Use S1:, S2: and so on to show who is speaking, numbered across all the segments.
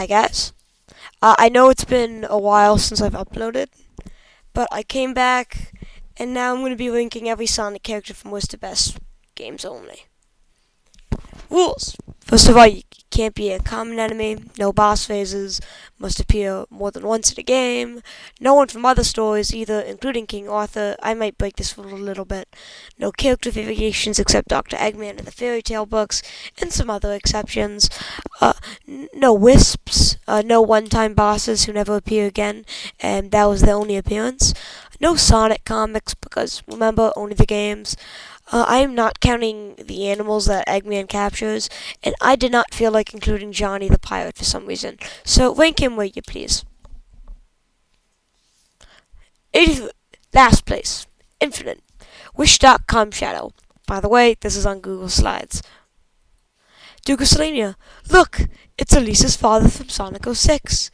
S1: I guess. I know it's been a while since I've uploaded, but I came back, and now I'm going to be linking every Sonic character from worst to best games only. Rules. First of all, you can't be a common enemy, no boss phases, must appear more than once in a game, no one from other stories either, including King Arthur. I might break this rule a little bit. No character variations except Dr. Eggman in the fairy tale books, and some other exceptions. No wisps, no one-time bosses who never appear again, and that was their only appearance. No Sonic comics, because remember, only the games. I am not counting the animals that Eggman captures, and I did not feel like including Johnny the Pirate for some reason. So rank him where you please. 83. Last place. Infinite. Wish.com Shadow. By the way, this is on Google Slides. Duke of Selenia. Look! It's Elisa's father from Sonic 06.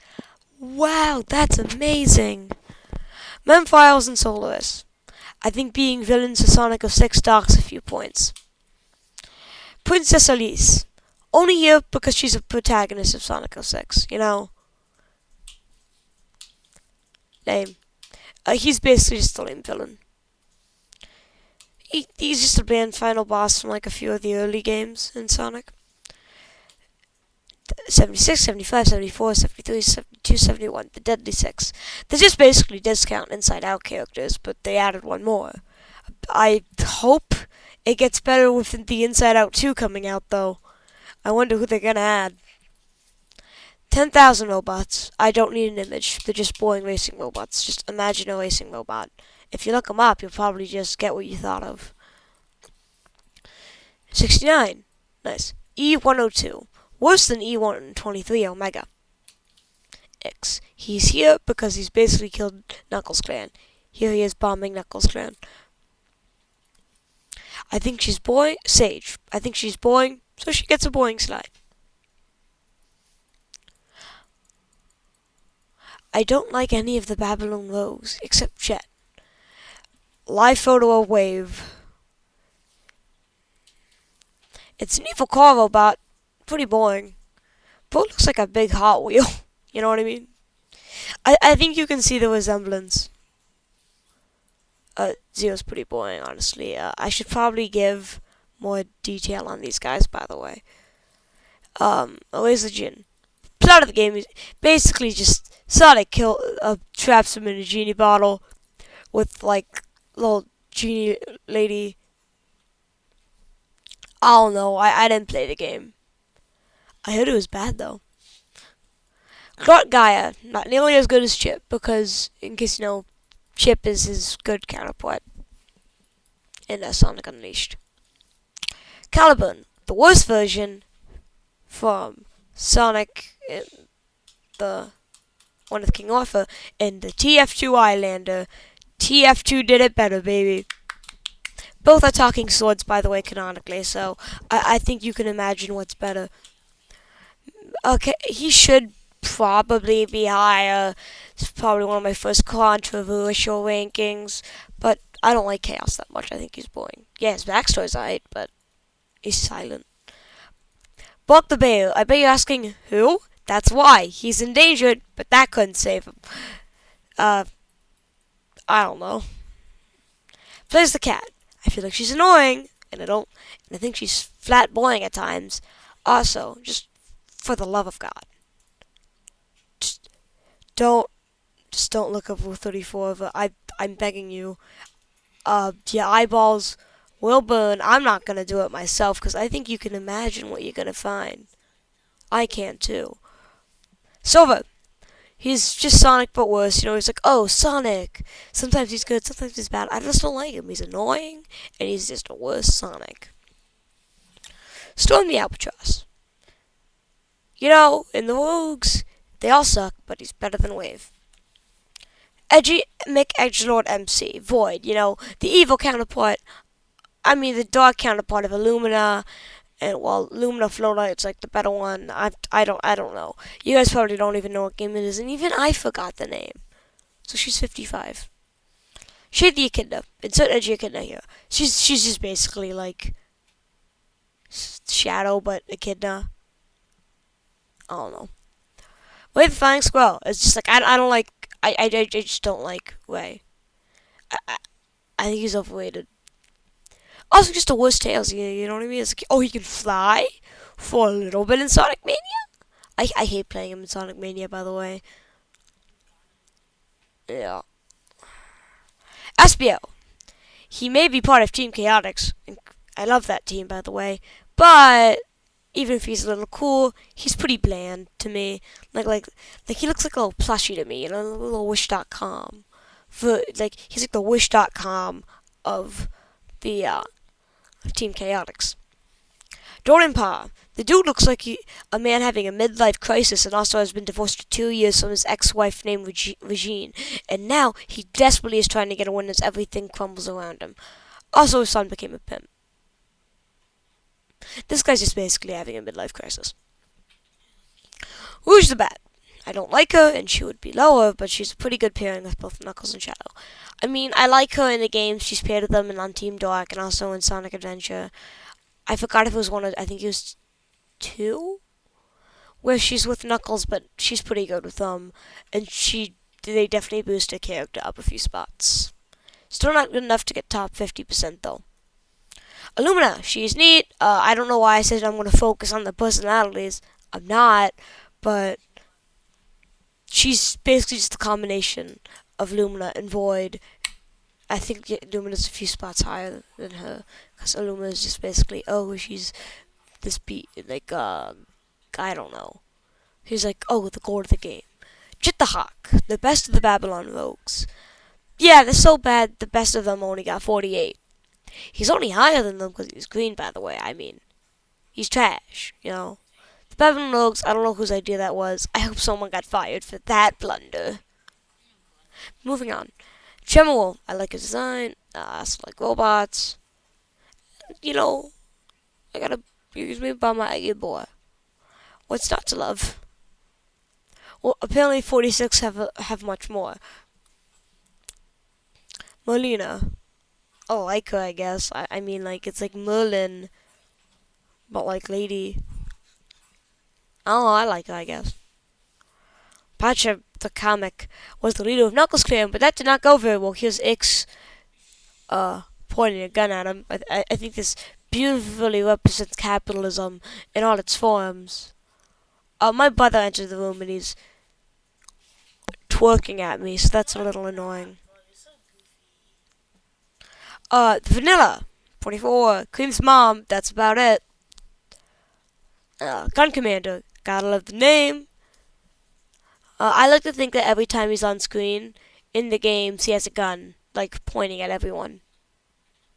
S1: Wow, that's amazing. Memfiles and Solaris. I think being villains to Sonic 06 docks a few points. Princess Elise. Only here because she's a protagonist of Sonic 06, you know? Lame. He's basically just a lame villain. He's just a bland final boss from like a few of the early games in Sonic. 76, 75, 74, 73, 72, 71. The Deadly Six. They're just basically discount Inside Out characters, but they added one more. I hope it gets better with the Inside Out 2 coming out, though. I wonder who they're gonna add. 10,000 robots. I don't need an image. They're just boring racing robots. Just imagine a racing robot. If you look them up, you'll probably just get what you thought of. 69. Nice. E102. Worse than E123 Omega. X. He's here because he's basically killed Knuckles Clan. Here he is bombing Knuckles Clan. I think she's boring. Sage. I think she's boring, so she gets a boring slide. I don't like any of the Babylon Rogues, except Jet. Live photo of Wave. It's an evil car robot. Pretty boring. But it looks like a big Hot Wheel. You know what I mean? I think you can see the resemblance. Zero's pretty boring, honestly. I should probably give more detail on these guys, by the way. Laser Jin. Plot of the game is basically just Sonic traps him in a genie bottle with, like, little genie lady. I don't know. I didn't play the game. I heard it was bad, though. Clark Gaia, not nearly as good as Chip, because, in case you know, Chip is his good counterpart in Sonic Unleashed. Caliburn, the worst version from Sonic in the one with King Arthur, and the TF2 Islander. TF2 did it better, baby. Both are talking swords, by the way, canonically, so I think you can imagine what's better. Okay, he should probably be higher. It's probably one of my first controversial rankings, but I don't like Chaos that much. I think he's boring. Yeah, his backstory's alright, but he's silent. Buck the Bear. I bet you're asking, who? That's why. He's endangered, but that couldn't save him. I don't know. Plays the cat. I feel like she's annoying, and I think she's flat boring at times. Also, just for the love of God, just don't look up Rule 34. But I'm begging you. Your eyeballs will burn. I'm not gonna do it myself because I think you can imagine what you're gonna find. I can too. Silver. He's just Sonic but worse. You know, he's like, oh, Sonic. Sometimes he's good, sometimes he's bad. I just don't like him. He's annoying, and he's just a worse Sonic. Storm the Albatross. You know, in the Rogues, they all suck, but he's better than Wave. Edgy Mick Edgelord MC. Void, you know, the evil counterpart. I mean, the dark counterpart of Illumina. And well, Lumina Flowlight's like the better one. I don't know. You guys probably don't even know what game it is, and even I forgot the name. So she's 55. Shade the Echidna. Insert Edgy Echidna here. She's just basically like Shadow, but Echidna. I don't know. Way the Flying Squirrel. It's just like I don't like. I just don't like Way. I think he's overrated. Also, just the worst tails. You know what I mean? It's like, oh, he can fly for a little bit in Sonic Mania. I hate playing him in Sonic Mania, by the way. Yeah. Espio. He may be part of Team Chaotix. I love that team, by the way. But even if he's a little cool, he's pretty bland to me. Like he looks like a little plushie to me, a little Wish.com. He's like the Wish.com of the Team Chaotix. Dorinpa. The dude looks like a man having a midlife crisis and also has been divorced for 2 years from his ex-wife named Regine. And now he desperately is trying to get a win as everything crumbles around him. Also, his son became a pimp. This guy's just basically having a midlife crisis. Rouge the Bat. I don't like her, and she would be lower, but she's a pretty good pairing with both Knuckles and Shadow. I mean, I like her in the games. She's paired with them on Team Dark and also in Sonic Adventure. I forgot if it was I think it was 2? Where she's with Knuckles, but she's pretty good with them. And they definitely boost her character up a few spots. Still not good enough to get top 50% though. Illumina, she's neat. I don't know why I said I'm going to focus on the personalities. I'm not, but she's basically just a combination of Lumina and Void. I think Lumina's a few spots higher than her, because Illumina is just basically, she's this I don't know. He's like, the core of the game. Jit the Hawk, the best of the Babylon Rogues. Yeah, they're so bad, the best of them only got 48. He's only higher than them because he's green, by the way. I mean, he's trash, The Babylon Rogues, I don't know whose idea that was. I hope someone got fired for that blunder. Moving on. Tremolo, I like his design. I also like robots. I gotta use me by my eggy boy. What's not to love? Well, apparently 46 have much more. Molina. I like her, I guess. I mean, it's like Merlin, but like lady. I don't know, I like her, I guess. Pacha, the comic, was the leader of Knuckles Clan, but that did not go very well. Here's Ix, pointing a gun at him. I think this beautifully represents capitalism in all its forms. My brother entered the room and he's twerking at me, so that's a little annoying. Vanilla, 24, Cream's mom, that's about it. Gun Commander, gotta love the name. I like to think that every time he's on screen, in the games, he has a gun, pointing at everyone.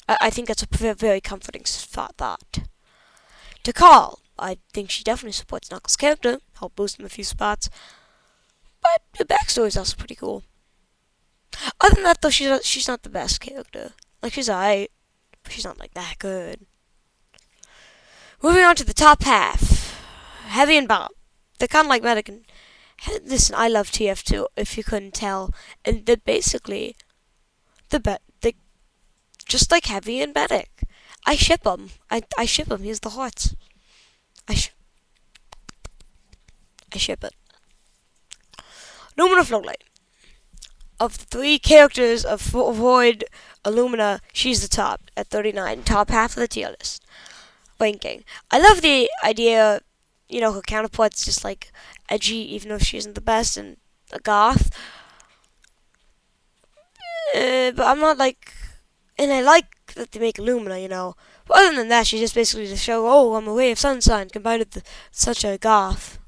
S1: I think that's a very comforting thought. Tikal, I think she definitely supports Knuckles' character, help boost him a few spots. But the backstory is also pretty cool. Other than that, though, she's not the best character. She's alright, but she's not, that good. Moving on to the top half. Heavy and Bob. They're kind of like Medic and... Listen, I love TF2, if you couldn't tell. And they're basically... They just like Heavy and Medic. I ship them. I ship them. Here's the hearts. I ship it. Lumina Floatlight. Of the 3 characters of Void, Illumina, she's the top at 39, top half of the tier list. Ranking. I love the idea, her counterpart's just edgy, even though she isn't the best, and a goth. But I'm not and I like that they make Illumina, But other than that, she's just basically to show, I'm a ray of sunshine combined with such a goth,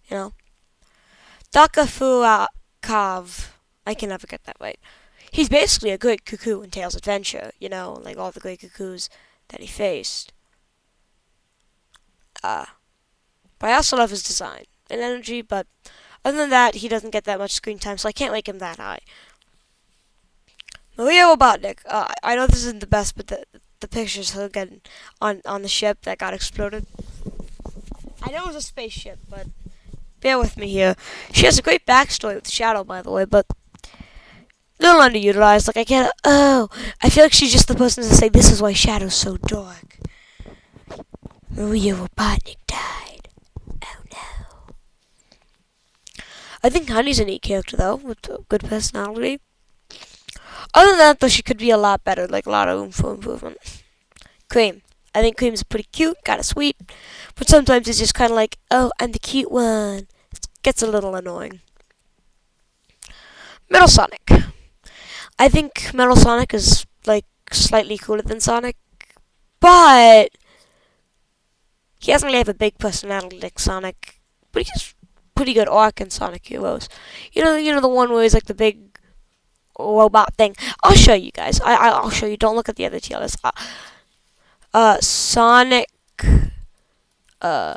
S1: Daka Furakov. I can never get that right. He's basically a great cuckoo in Tails' Adventure, all the great cuckoos that he faced. But I also love his design and energy, but other than that, he doesn't get that much screen time, so I can't make him that high. Maria Robotnik. I know this isn't the best, but the pictures her getting on the ship that got exploded. I know it was a spaceship, but bear with me here. She has a great backstory with Shadow, by the way, but a little underutilized. I feel like she's just the person to say, this is why Shadow's so dark. Maria Robotnik died. Oh no. I think Honey's a neat character though, with a good personality. Other than that, though, she could be a lot better, like a lot of room for improvement. Cream. I think Cream's pretty cute, kind of sweet, but sometimes it's just kind of like, oh, I'm the cute one. It gets a little annoying. Metal Sonic. I think Metal Sonic is like slightly cooler than Sonic, but he doesn't really have a big personality like Sonic. But he has pretty good arc in Sonic Heroes. You know the one where he's like the big robot thing. I'll show you guys. I'll show you. Don't look at the other tier list. Sonic. Oh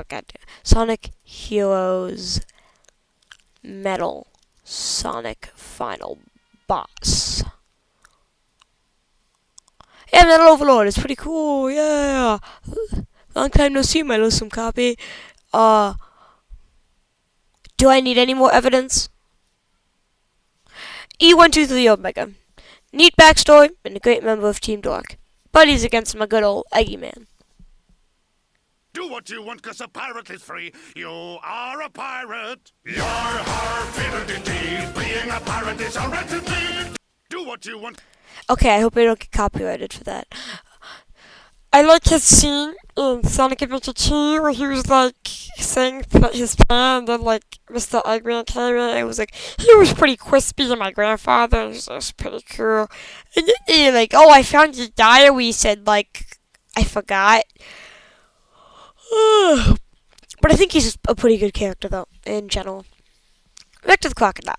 S1: god, Sonic Heroes Metal Sonic Final Boss. Yeah, Metal Overlord is pretty cool. Yeah. Long time no see, my little copy. Do I need any more evidence? E123 Omega. Neat backstory and a great member of Team Dark. Buddies against my good old Eggy Man.
S2: Do what you want, 'cause a pirate is free. You are a pirate. Yar har fiddle-dee-dee. Being a pirate is a right indeed. Do what you want.
S1: Okay, I hope I don't get copyrighted for that. I like his scene in Sonic Adventure 2 where he was like saying his plan, and then like Mr. Eggman came in and it was like, he was pretty crispy and my grandfather, and it was pretty cool. And then like, oh, I found your diary, said like, I forgot. But I think he's a pretty good character though, in general. Vector the Crocodile.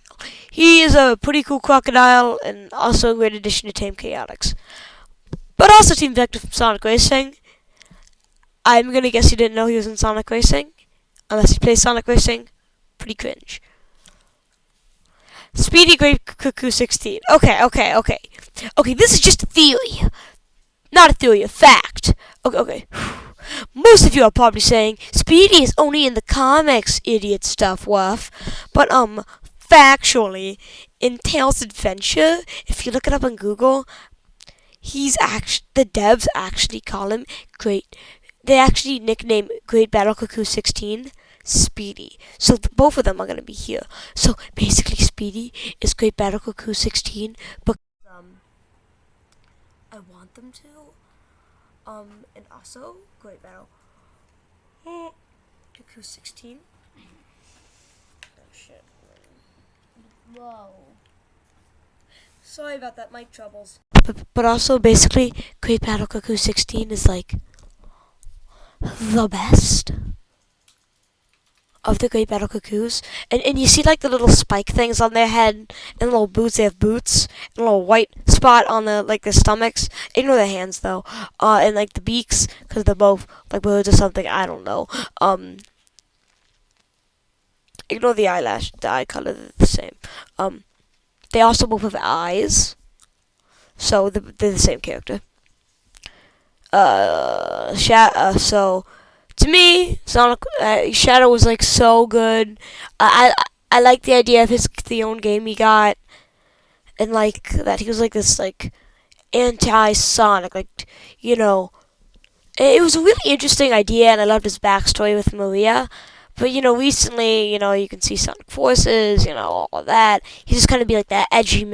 S1: He is a pretty cool crocodile and also a great addition to Tame Chaotix. But also Team Vector from Sonic Racing. I'm gonna guess you didn't know he was in Sonic Racing. Unless he plays Sonic Racing. Pretty cringe. Speedy Great Cuckoo 16. Okay, this is just a theory. Not a theory, a fact. Okay. Most of you are probably saying, Speedy is only in the comics, idiot stuff, wuff. But, factually, in Tails Adventure, if you look it up on Google, the devs actually call him they actually nickname Great Battle Cuckoo 16 Speedy. So both of them are going to be here. So basically Speedy is Great Battle Cuckoo 16, but I want them to. And also Great Battle Cuckoo 16. Oh shit.
S3: Whoa.
S1: Sorry about that, mic troubles. But also, basically, Great Battle Cuckoo 16 is like the best of the Great Battle Cuckoos. And you see like the little spike things on their head, and the little boots. They have boots, and a little white spot on the like their stomachs. Ignore their hands though, and like the beaks, because they're both like birds or something. I don't know. Ignore the eye color. They're the same. They also both have eyes. So they're the same character. So to me, Sonic Shadow was like so good. I like the idea of the own game he got, and like that he was like this like anti-Sonic, like it was a really interesting idea, and I loved his backstory with Maria. But recently, you can see Sonic Forces, all of that. He's just kind of be like that edgy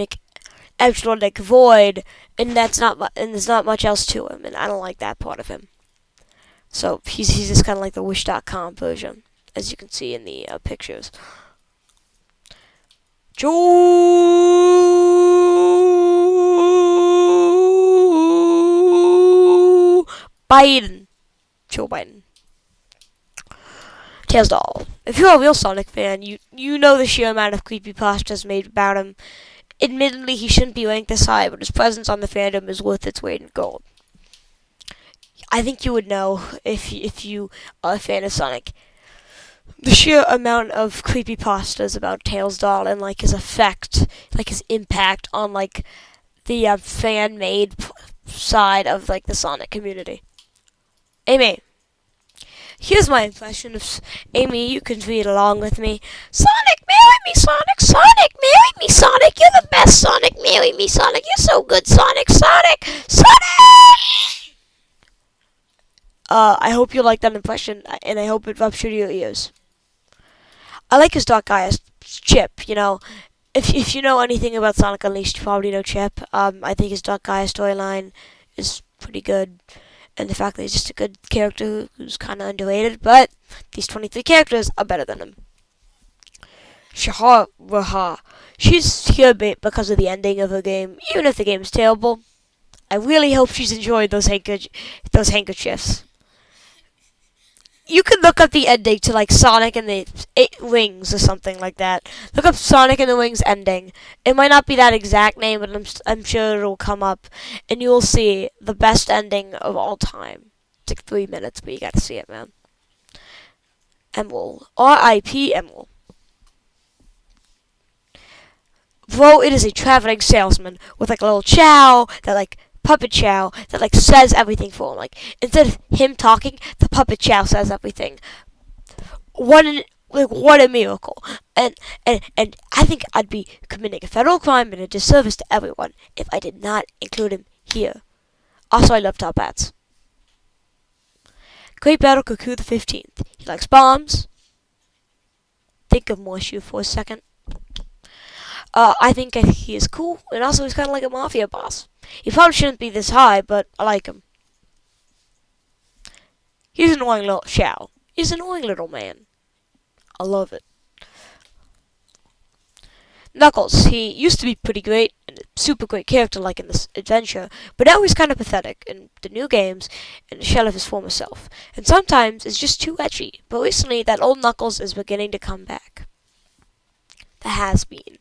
S1: edgelord like Void, and there's not much else to him, and I don't like that part of him. So he's just kind of like the Wish.com version, as you can see in the pictures. Joe Biden. Tails Doll. If you're a real Sonic fan, you know the sheer amount of creepypastas made about him. Admittedly, he shouldn't be ranked this high, but his presence on the fandom is worth its weight in gold. I think you would know if you are a fan of Sonic. The sheer amount of creepypastas about Tails Doll and like his effect, like his impact on like the fan-made side of like the Sonic community. Amy, here's my impression of Amy. You can read along with me. Sonic, marry me, Sonic. Sonic, marry me, Sonic. You're the best, Sonic. Marry me, Sonic. You're so good, Sonic. Sonic. I hope you like that impression, and I hope it ruptured your ears. I like his Dark Gaia Chip. You know, if you know anything about Sonic Unleashed, you probably know Chip. I think his Dark Gaia storyline is pretty good, and the fact that he's just a good character who's kind of underrated. But these 23 characters are better than him. Shahar Raha. She's here because of the ending of her game, even if the game is terrible. I really hope she's enjoyed those handkerchiefs. You could look up the ending to like Sonic and the 8 Wings or something like that. Look up Sonic and the Wings ending. It might not be that exact name, but I'm sure it'll come up, and you'll see the best ending of all time. It's like 3 minutes, but you got to see it, man. Emerald. R.I.P. Emerald. Bro, it is a traveling salesman with like a little chow that like puppet chow that like says everything for him. Like instead of him talking, the puppet chow says everything. What a miracle! And I think I'd be committing a federal crime and a disservice to everyone if I did not include him here. Also, I love top hats. Great Battle Cuckoo the 15th. He likes bombs. Think of Morshu for a second. I think he is cool, and also he's kind of like a mafia boss. He probably shouldn't be this high, but I like him. He's an annoying little Chow. He's an annoying little man. I love it. Knuckles. He used to be pretty great, and a super great character like in this adventure, but now he's kind of pathetic in the new games and a shell of his former self. And sometimes it's just too etchy, but recently that old Knuckles is beginning to come back. The Has-Been.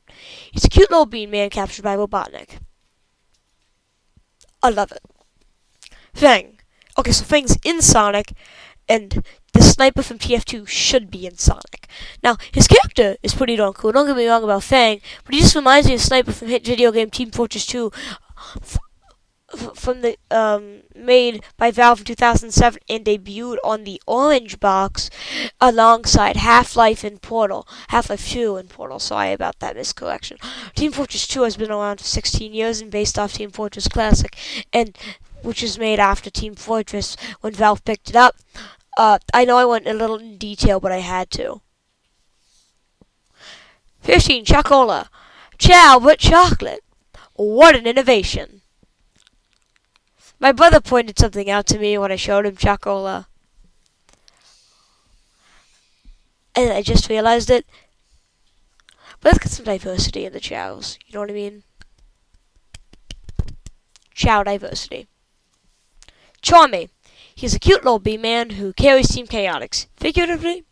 S1: He's a cute little bean man captured by Robotnik. I love it. Fang. Okay, so Fang's in Sonic, and the sniper from TF2 should be in Sonic. Now, his character is pretty darn cool. Don't get me wrong about Fang, but he just reminds me of Sniper from hit video game Team Fortress 2, from the made by Valve in 2007 and debuted on the Orange Box alongside Half-Life and Portal. Half-Life 2 and Portal. Sorry about that miscorrection. Team Fortress 2 has been around for 16 years and based off Team Fortress Classic, and which was made after Team Fortress when Valve picked it up. I know I went a little in detail, but I had to. 15. Chocola. Chow, but chocolate. What an innovation. My brother pointed something out to me when I showed him Chocola. And I just realized it. But let's get some diversity in the chows. You know what I mean? Chow diversity. Charmy. He's a cute little bee-man who carries Team Chaotix. Figuratively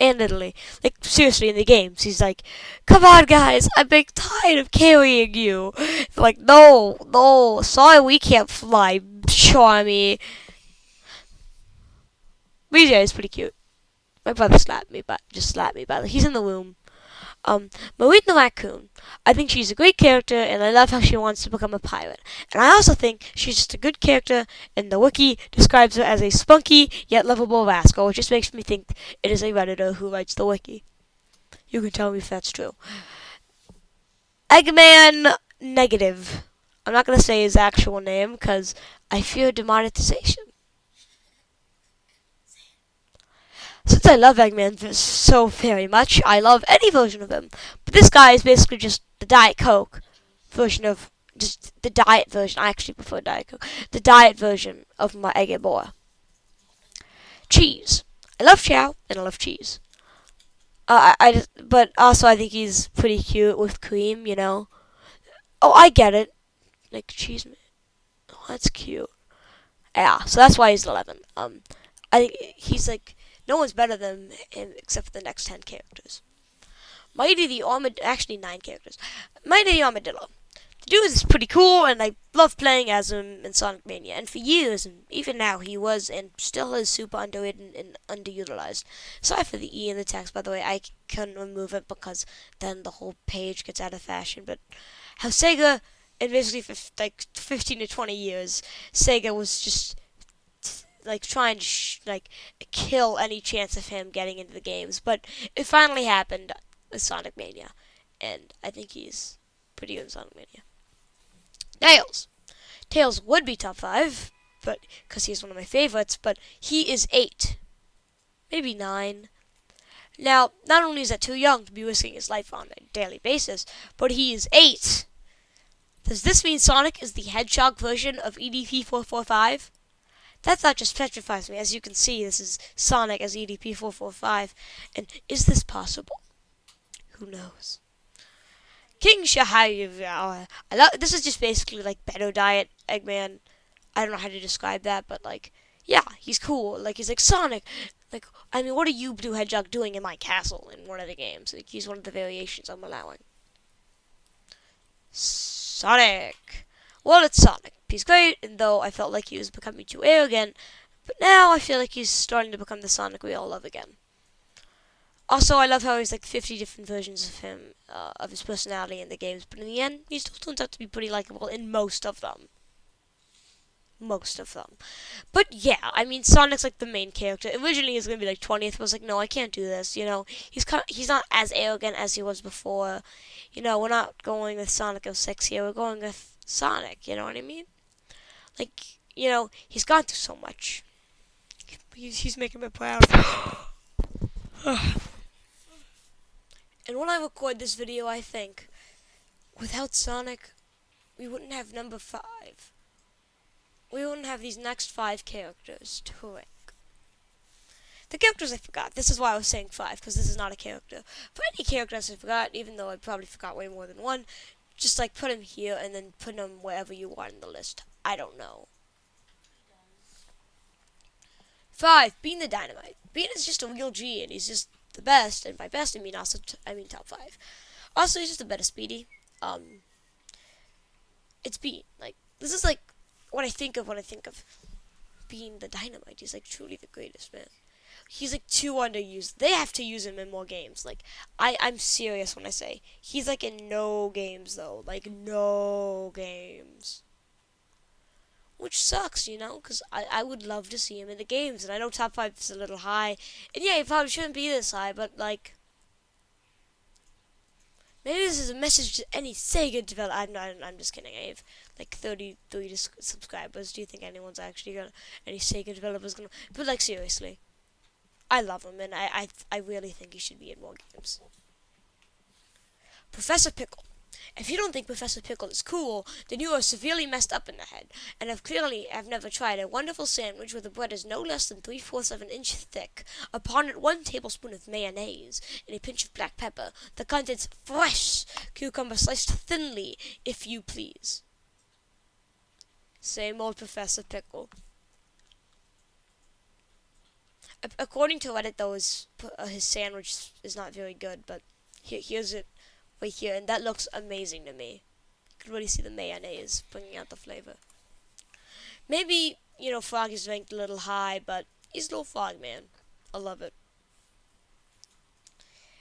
S1: and literally. Like, seriously, in the games, he's like, come on, guys, I'm being tired of carrying you. Like, no, sorry we can't fly, Charmy. BJ is pretty cute. My brother slapped me, but he's in the room. Marine the Raccoon. I think she's a great character, and I love how she wants to become a pirate. And I also think she's just a good character, and the wiki describes her as a spunky yet lovable rascal, which just makes me think it is a Redditor who writes the wiki. You can tell me if that's true. Eggman Negative. I'm not going to say his actual name, because I fear demonetization. Since I love Eggman so very much, I love any version of him. But this guy is basically just the Diet Coke version of... just the diet version. I actually prefer Diet Coke. The diet version of my Egg Boy. Cheese. I love Chow, and I love cheese. But also I think he's pretty cute with cream, you know. Oh, I get it. Like, cheese... Oh, that's cute. Yeah, so that's why he's 11. I think he's like... No one's better than him except for the next 10 characters. Mighty the Armadillo... Actually, 9 characters. Mighty the Armadillo. The dude is pretty cool, and I love playing as him in Sonic Mania. And for years, and even now, he was and still is super underrated and underutilized. Sorry for the E in the text, by the way. I couldn't remove it because then the whole page gets out of fashion. But how Sega, in basically for like 15 to 20 years, Sega was just... like trying to kill any chance of him getting into the games, but it finally happened with Sonic Mania, and I think he's pretty good in Sonic Mania. Tails would be top 5, but because he's one of my favorites, but he is 8, maybe 9. Now, not only is that too young to be risking his life on a daily basis, but he is 8. Does this mean Sonic is the Hedgehog version of EDP-445? That thought just petrifies me. As you can see, this is Sonic as EDP-445. And is this possible? Who knows? King Shahai, this is just basically like Beto Diet Eggman. I don't know how to describe that, but like, yeah, he's cool. Like, he's like Sonic. Like, I mean, what are you, Blue Hedgehog, doing in my castle in one of the games? Like, he's one of the variations I'm allowing. Sonic. Well, it's Sonic. He's great, and though I felt like he was becoming too arrogant, but now I feel like he's starting to become the Sonic we all love again. Also, I love how he's like 50 different versions of him, of his personality in the games, but in the end, he still turns out to be pretty likable in most of them. But yeah, I mean, Sonic's like the main character. Originally, he was gonna be like 20th, but I was like, no, I can't do this. You know, he's not as arrogant as he was before. You know, we're not going with Sonic 06 here. We're going with Sonic. You know what I mean? Like, you know, he's gone through so much. He's making me proud. And when I record this video, I think, without Sonic, we wouldn't have number 5. We wouldn't have these next 5 characters to rank. The characters I forgot. This is why I was saying 5, because this is not a character. For any characters I forgot, even though I probably forgot way more than one, just like put him here and then put him wherever you want in the list. I don't know. 5, Bean the Dynamite. Bean is just a real G, and he's just the best. And by best, I mean also I mean top 5. Also, he's just a better Speedy. It's Bean. Like, this is like what I think of when I think of Bean the Dynamite. He's like truly the greatest, man. He's like too underused. They have to use him in more games. Like, I'm serious when I say he's like in no games though. Like, no games. Which sucks, you know, because I would love to see him in the games. And I know top 5 is a little high. And yeah, he probably shouldn't be this high, but like, maybe this is a message to any Sega developer. I'm just kidding. I have like 33 subscribers. Do you think anyone's actually gonna, any Sega developers gonna? But like, seriously, I love him, and I really think he should be in more games. Professor Pickle. If you don't think Professor Pickle is cool, then you are severely messed up in the head, and have never tried a wonderful sandwich where the bread is no less than 3/4 of an inch thick. Upon it, 1 tablespoon of mayonnaise and a pinch of black pepper. The contents fresh cucumber sliced thinly, if you please. Same old Professor Pickle. According to Reddit, though, his sandwich is not very good, but here's it. Right here, and that looks amazing to me. You can really see the mayonnaise bringing out the flavor. Maybe, you know, Frog is ranked a little high, but he's a little Frog man. I love it.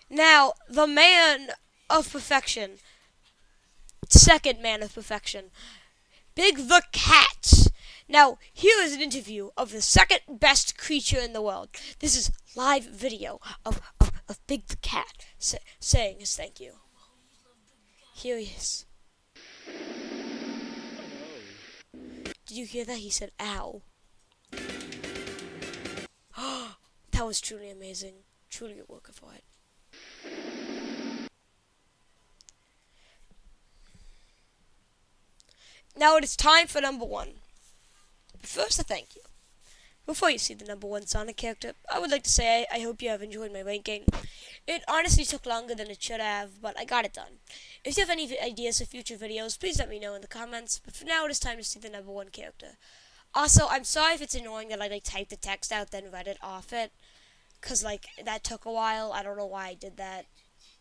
S1: Now, the man of perfection. Second man of perfection. Big the Cat. Now, here is an interview of the second best creature in the world. This is live video of Big the Cat saying his thank you. Here he is. Did you hear that? He said, ow. That was truly amazing. Truly a work of art. Now it is time for number 1. But first, a thank you. Before you see the number 1 Sonic character, I would like to say I hope you have enjoyed my ranking. It honestly took longer than it should have, but I got it done. If you have any ideas for future videos, please let me know in the comments. But for now, it is time to see the number 1 character. Also, I'm sorry if it's annoying that I like typed the text out then read it off it, cause like that took a while. I don't know why I did that.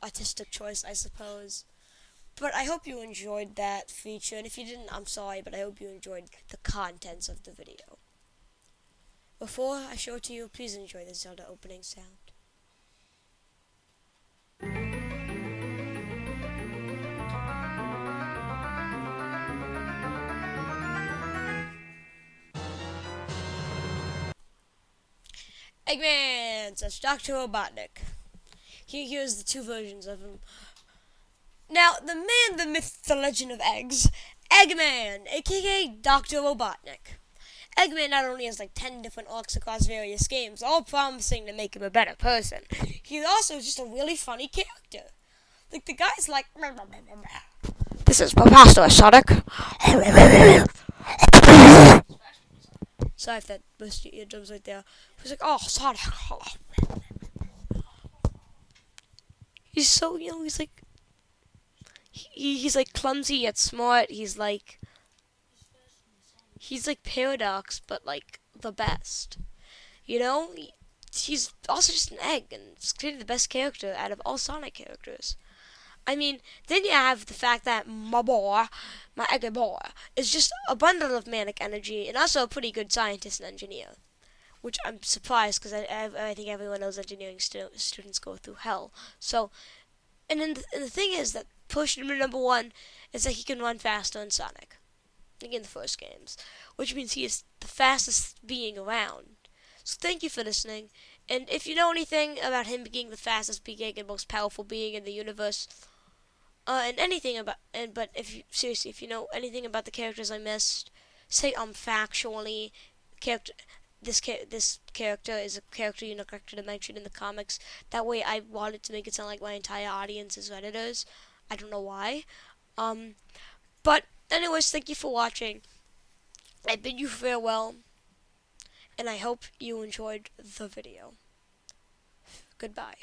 S1: Artistic choice, I suppose. But I hope you enjoyed that feature, and if you didn't, I'm sorry, but I hope you enjoyed the contents of the video. Before I show it to you, please enjoy the Zelda opening sound. Eggman! That's Dr. Robotnik. Here's the 2 versions of him. Now, the man, the myth, the legend of eggs, Eggman, aka Dr. Robotnik. Eggman not only has like 10 different arcs across various games, all promising to make him a better person. He also is just a really funny character. Like, the guy's like, this is preposterous, Sonic. Sorry if that burst your eardrums right there. He's like, oh, Sonic. He's so, he's like, he's like clumsy yet smart. He's like Paradox, but like the best. He's also just an egg, and it's clearly the best character out of all Sonic characters. I mean, then you have the fact that my eggy boy, is just a bundle of manic energy and also a pretty good scientist and engineer. Which I'm surprised, because I think everyone knows engineering students go through hell. So, and then the thing is that push number one is that he can run faster than Sonic. Like in the first games. Which means he is the fastest being around. So thank you for listening. And if you know anything about him being the fastest being and most powerful being in the universe, but if you know anything about the characters I missed, say factually, this character is a character you neglected to mention in the comics. That way, I wanted to make it sound like my entire audience is Redditors. I don't know why. But anyways, thank you for watching. I bid you farewell, and I hope you enjoyed the video. Goodbye.